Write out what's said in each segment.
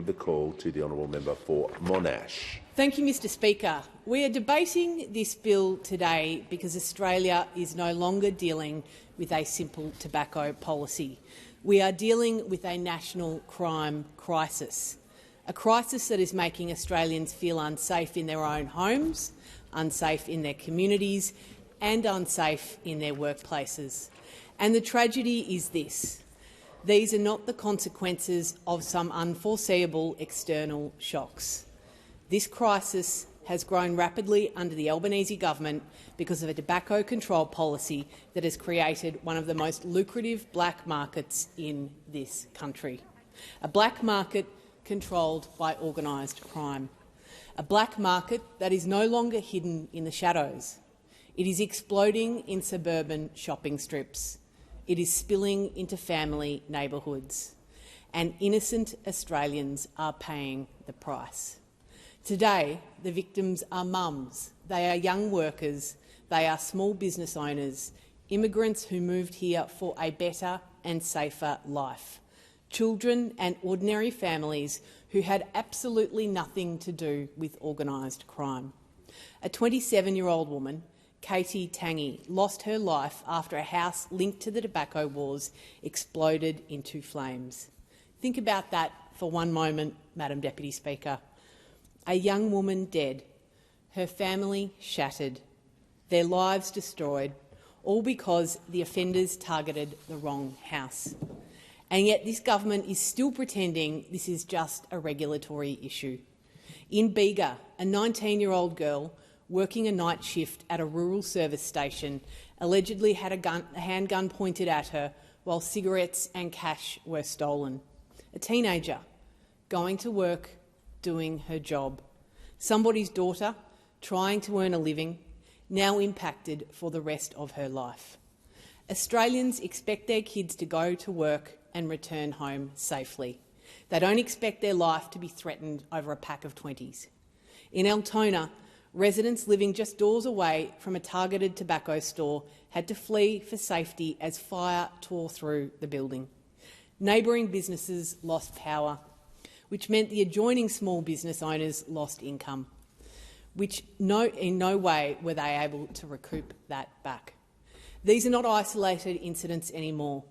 The call to the honourable member for Monash. Thank you, Mr Speaker. We are debating this bill today because Australia is no longer dealing with a simple tobacco policy. We are dealing with a national crime crisis, a crisis that is making Australians feel unsafe in their own homes, unsafe in their communities and unsafe in their workplaces. And the tragedy is this. These are not the consequences of some unforeseeable external shocks. This crisis has grown rapidly under the Albanese government because of a tobacco control policy that has created one of the most lucrative black markets in this country. A black market controlled by organised crime. A black market that is no longer hidden in the shadows. It is exploding in suburban shopping strips. It is spilling into family neighbourhoods, and innocent Australians are paying the price. Today, the victims are mums, they are young workers, they are small business owners, immigrants who moved here for a better and safer life, children and ordinary families who had absolutely nothing to do with organised crime. A 27-year-old woman, Katie Tangi, lost her life after a house linked to the tobacco wars exploded into flames. Think about that for one moment, Madam Deputy Speaker. A young woman dead, her family shattered, their lives destroyed, all because the offenders targeted the wrong house. And yet this government is still pretending this is just a regulatory issue. In Bega, a 19-year-old girl working a night shift at a rural service station allegedly had a handgun pointed at her while cigarettes and cash were stolen. A teenager going to work, doing her job. Somebody's daughter trying to earn a living, now impacted for the rest of her life. Australians expect their kids to go to work and return home safely. They don't expect their life to be threatened over a pack of 20s. In Altona, residents living just doors away from a targeted tobacco store had to flee for safety as fire tore through the building. Neighbouring businesses lost power, which meant the adjoining small business owners lost income, which in no way were they able to recoup that back. These are not isolated incidents anymore.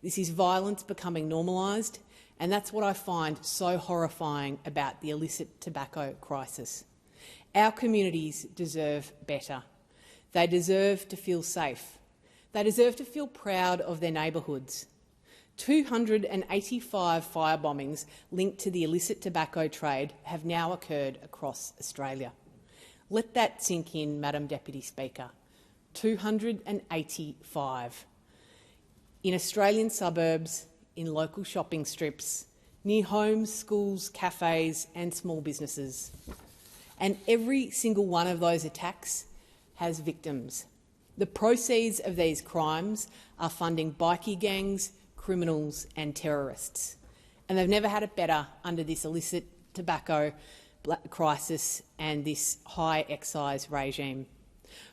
This is violence becoming normalised, and that's what I find so horrifying about the illicit tobacco crisis. Our communities deserve better. They deserve to feel safe. They deserve to feel proud of their neighbourhoods. 285 fire bombings linked to the illicit tobacco trade have now occurred across Australia. Let that sink in, Madam Deputy Speaker. 285. In Australian suburbs, in local shopping strips, near homes, schools, cafes and small businesses. And every single one of those attacks has victims. The proceeds of these crimes are funding bikie gangs, criminals and terrorists. And they've never had it better under this illicit tobacco crisis and this high excise regime.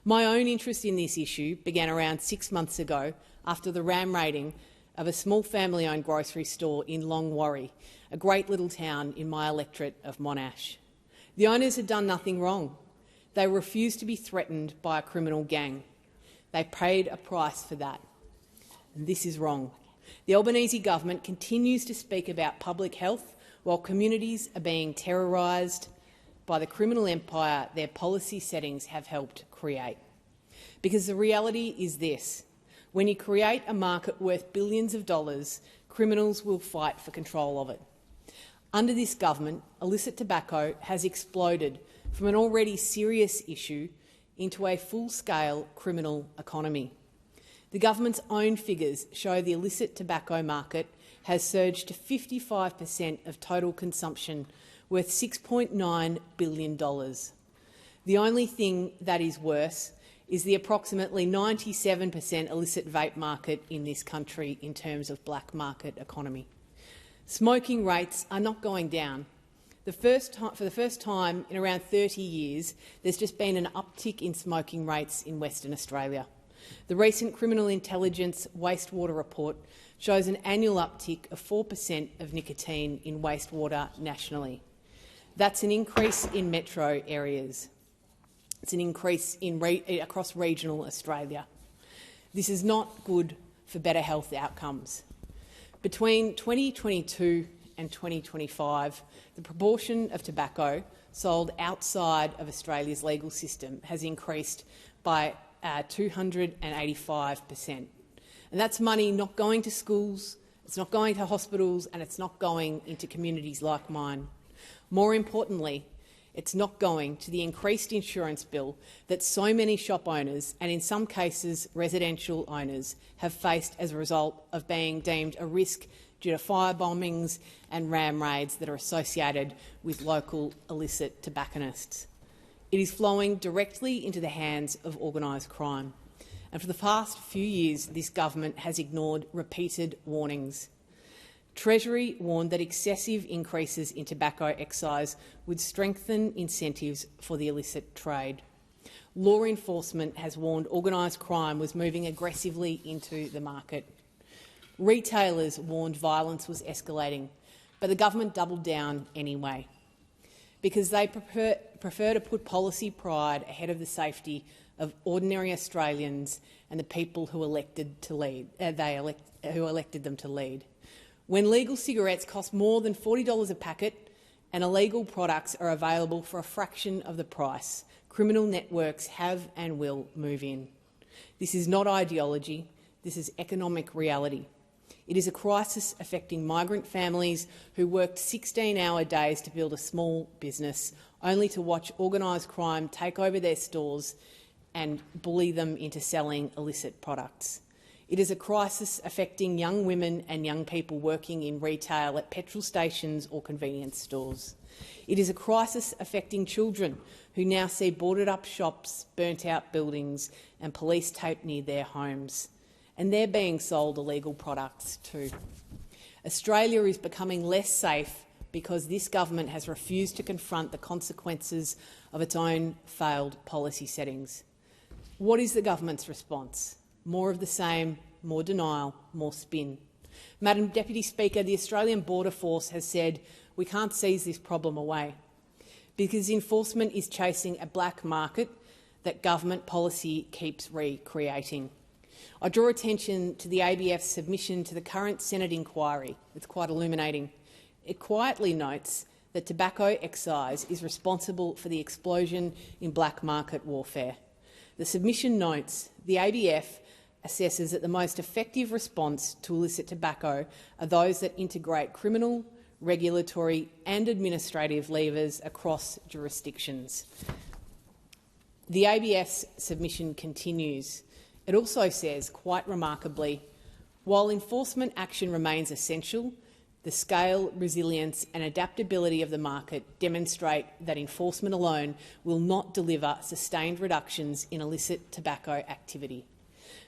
My own interest in this issue began around 6 months ago after the ram raiding of a small family-owned grocery store in Longwarry, a great little town in my electorate of Monash. The owners had done nothing wrong. They refused to be threatened by a criminal gang. They paid a price for that. And this is wrong. The Albanese government continues to speak about public health while communities are being terrorised by the criminal empire their policy settings have helped create. Because the reality is this. When you create a market worth billions of dollars, criminals will fight for control of it. Under this government, illicit tobacco has exploded from an already serious issue into a full-scale criminal economy. The government's own figures show the illicit tobacco market has surged to 55% of total consumption, worth $6.9 billion. The only thing that is worse is the approximately 97% illicit vape market in this country in terms of black market economy. Smoking rates are not going down. For the first time in around 30 years, there's just been an uptick in smoking rates in Western Australia. The recent Criminal Intelligence Wastewater report shows an annual uptick of 4% of nicotine in wastewater nationally. That's an increase in metro areas. It's an increase across regional Australia. This is not good for better health outcomes. Between 2022 and 2025, the proportion of tobacco sold outside of Australia's legal system has increased by 285%. And that's money not going to schools, it's not going to hospitals, and it's not going into communities like mine. More importantly, it's not going to the increased insurance bill that so many shop owners, and in some cases residential owners, have faced as a result of being deemed a risk due to fire bombings and ram raids that are associated with local illicit tobacconists. It is flowing directly into the hands of organised crime. And for the past few years, this government has ignored repeated warnings. Treasury warned that excessive increases in tobacco excise would strengthen incentives for the illicit trade. Law enforcement has warned organised crime was moving aggressively into the market. Retailers warned violence was escalating, but the government doubled down anyway, because they prefer to put policy pride ahead of the safety of ordinary Australians and the people who elected them to lead. When legal cigarettes cost more than $40 a packet and illegal products are available for a fraction of the price, criminal networks have and will move in. This is not ideology, this is economic reality. It is a crisis affecting migrant families who worked 16-hour days to build a small business, only to watch organised crime take over their stores and bully them into selling illicit products. It is a crisis affecting young women and young people working in retail at petrol stations or convenience stores. It is a crisis affecting children who now see boarded-up shops, burnt-out buildings and police tape near their homes. And they're being sold illegal products too. Australia is becoming less safe because this government has refused to confront the consequences of its own failed policy settings. What is the government's response? More of the same, more denial, more spin. Madam Deputy Speaker, the Australian Border Force has said we can't seize this problem away because enforcement is chasing a black market that government policy keeps recreating. I draw attention to the ABF's submission to the current Senate inquiry. It's quite illuminating. It quietly notes that tobacco excise is responsible for the explosion in black market warfare. The submission notes the ABF assesses that the most effective response to illicit tobacco are those that integrate criminal, regulatory and administrative levers across jurisdictions. The ABF's submission continues. It also says, quite remarkably, while enforcement action remains essential, the scale, resilience and adaptability of the market demonstrate that enforcement alone will not deliver sustained reductions in illicit tobacco activity.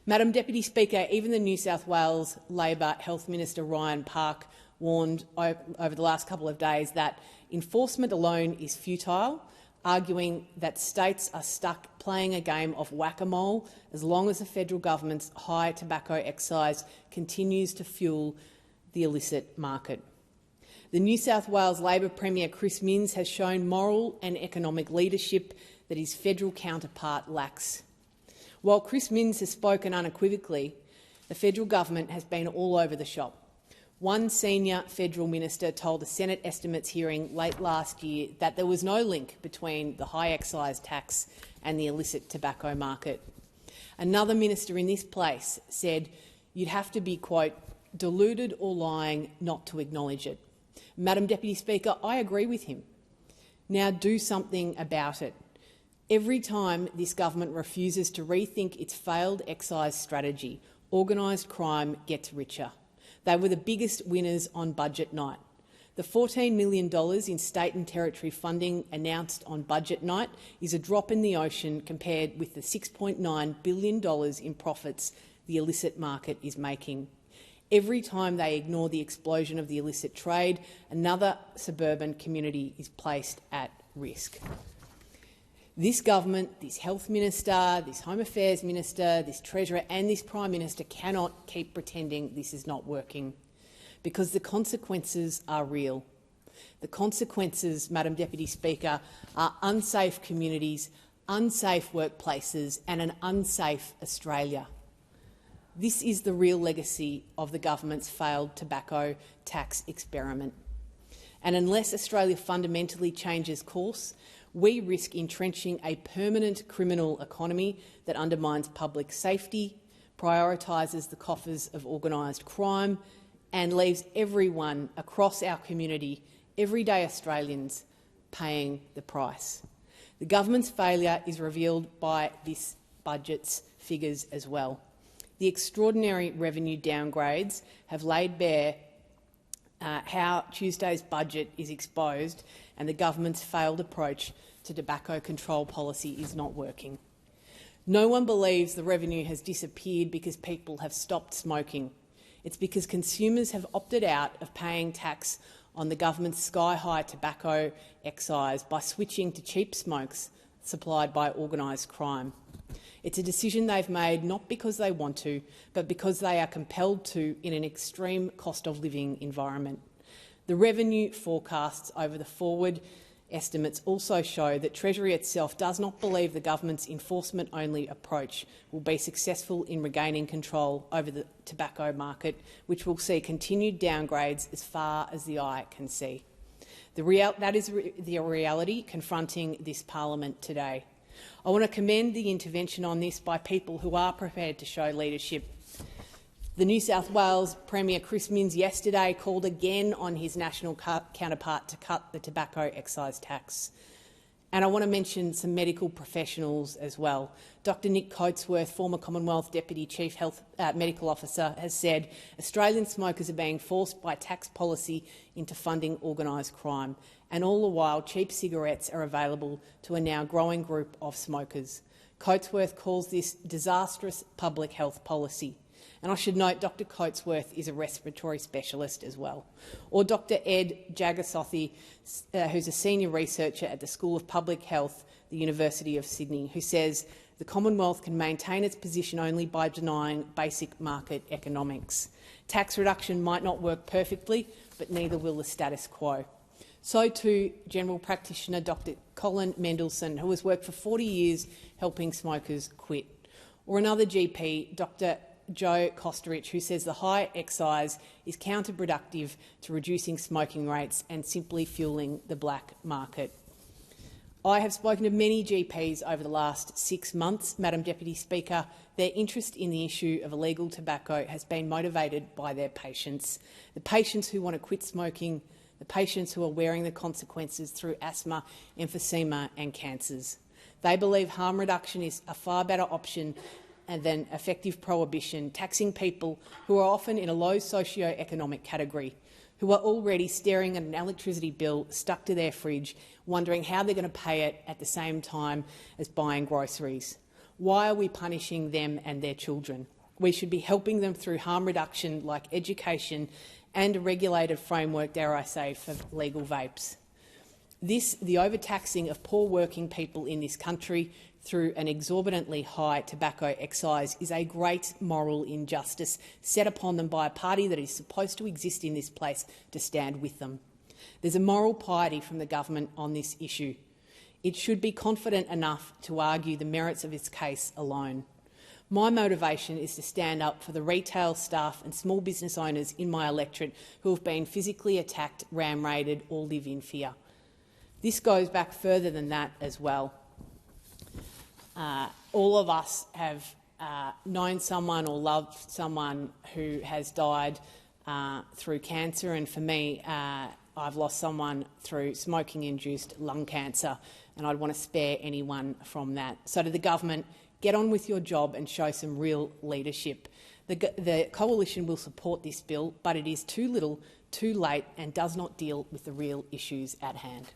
Madam Deputy Speaker, even the New South Wales Labor Health Minister Ryan Park warned over the last couple of days that enforcement alone is futile, arguing that states are stuck playing a game of whack-a-mole as long as the federal government's high tobacco excise continues to fuel the illicit market. The New South Wales Labor Premier Chris Minns has shown moral and economic leadership that his federal counterpart lacks. While Chris Minns has spoken unequivocally, the federal government has been all over the shop. One senior federal minister told a Senate estimates hearing late last year that there was no link between the high excise tax and the illicit tobacco market. Another minister in this place said you'd have to be, quote, deluded or lying not to acknowledge it. Madam Deputy Speaker, I agree with him. Now do something about it. Every time this government refuses to rethink its failed excise strategy, organised crime gets richer. They were the biggest winners on budget night. The $14 million in state and territory funding announced on budget night is a drop in the ocean compared with the $6.9 billion in profits the illicit market is making. Every time they ignore the explosion of the illicit trade, another suburban community is placed at risk. This government, this health minister, this home affairs minister, this treasurer and this prime minister cannot keep pretending this is not working, because the consequences are real. The consequences, Madam Deputy Speaker, are unsafe communities, unsafe workplaces and an unsafe Australia. This is the real legacy of the government's failed tobacco tax experiment. And unless Australia fundamentally changes course, we risk entrenching a permanent criminal economy that undermines public safety, prioritises the coffers of organised crime and leaves everyone across our community, everyday Australians, paying the price. The government's failure is revealed by this budget's figures as well. The extraordinary revenue downgrades have laid bare how Tuesday's budget is exposed and the government's failed approach to tobacco control policy is not working. No one believes the revenue has disappeared because people have stopped smoking. It's because consumers have opted out of paying tax on the government's sky-high tobacco excise by switching to cheap smokes supplied by organised crime. It's a decision they've made not because they want to, but because they are compelled to in an extreme cost of living environment. The revenue forecasts over the forward estimates also show that Treasury itself does not believe the government's enforcement-only approach will be successful in regaining control over the tobacco market, which will see continued downgrades as far as the eye can see. That is the reality confronting this parliament today. I want to commend the intervention on this by people who are prepared to show leadership. The New South Wales Premier Chris Minns yesterday called again on his national counterpart to cut the tobacco excise tax. And I want to mention some medical professionals as well. Dr Nick Coatsworth, former Commonwealth Deputy Chief Medical Officer, has said Australian smokers are being forced by tax policy into funding organised crime, and all the while cheap cigarettes are available to a now growing group of smokers. Coatsworth calls this disastrous public health policy. And I should note Dr Coatsworth is a respiratory specialist as well. Or Dr Ed Jagasothi, who's a senior researcher at the School of Public Health, the University of Sydney, who says the Commonwealth can maintain its position only by denying basic market economics. Tax reduction might not work perfectly, but neither will the status quo. So too General Practitioner Dr Colin Mendelsohn, who has worked for 40 years helping smokers quit. Or another GP, Dr Joe Kosterich, who says the high excise is counterproductive to reducing smoking rates and simply fuelling the black market. I have spoken to many GPs over the last 6 months, Madam Deputy Speaker. Their interest in the issue of illegal tobacco has been motivated by their patients, the patients who want to quit smoking, the patients who are wearing the consequences through asthma, emphysema and cancers. They believe harm reduction is a far better option than effective prohibition, taxing people who are often in a low socio-economic category, who are already staring at an electricity bill stuck to their fridge, wondering how they're going to pay it at the same time as buying groceries. Why are we punishing them and their children? We should be helping them through harm reduction like education and a regulated framework, dare I say, for legal vapes. The overtaxing of poor working people in this country through an exorbitantly high tobacco excise is a great moral injustice set upon them by a party that is supposed to exist in this place to stand with them. There's a moral piety from the government on this issue. It should be confident enough to argue the merits of its case alone. My motivation is to stand up for the retail staff and small business owners in my electorate who have been physically attacked, ram-raided or live in fear. This goes back further than that as well. All of us have known someone or loved someone who has died through cancer, and for me, I've lost someone through smoking-induced lung cancer, and I'd want to spare anyone from that. So to the government, get on with your job and show some real leadership. The Coalition will support this bill, but it is too little, too late and does not deal with the real issues at hand.